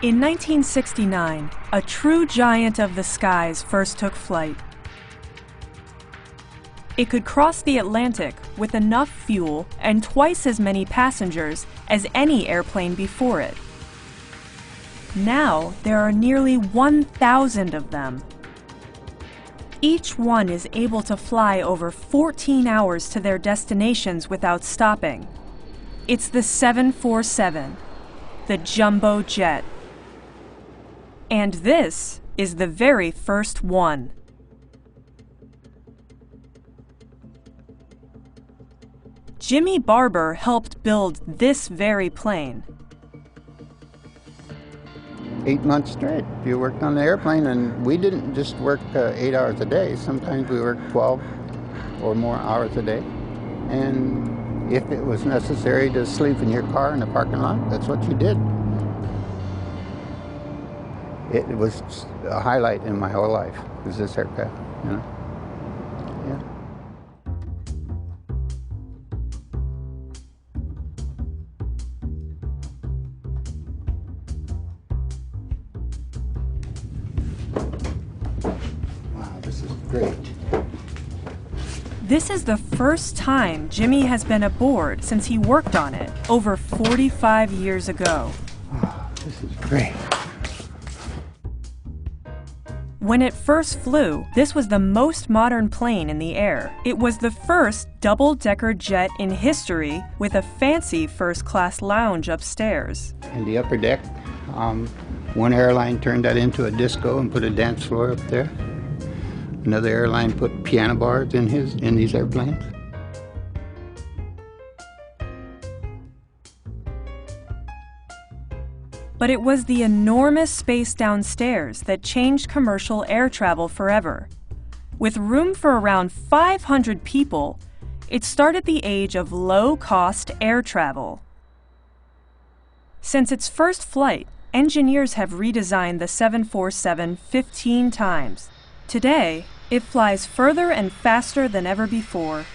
In 1969, a true giant of the skies first took flight. It could cross the Atlantic with enough fuel and twice as many passengers as any airplane before it. Now, there are nearly 1,000 of them. Each one is able to fly over 14 hours to their destinations without stopping. It's the 747, the jumbo jet. And this is the very first one. Jimmy Barber helped build this very plane. 8 months straight. You worked on the airplane, and we didn't just work 8 hours a day. Sometimes we worked 12 or more hours a day. And if it was necessary to sleep in your car in the parking lot, that's what you did. It was a highlight in my whole life, was this aircraft, you know? Yeah. Wow, this is great. This is the first time Jimmy has been aboard since he worked on it over 45 years ago. Oh, this is great. When it first flew, this was the most modern plane in the air. It was the first double-decker jet in history with a fancy first-class lounge upstairs. And the upper deck, one airline turned that into a disco and put a dance floor up there. Another airline put piano bars in these airplanes. But it was the enormous space downstairs that changed commercial air travel forever. With room for around 500 people, it started the age of low-cost air travel. Since its first flight, engineers have redesigned the 747 15 times. Today, it flies further and faster than ever before.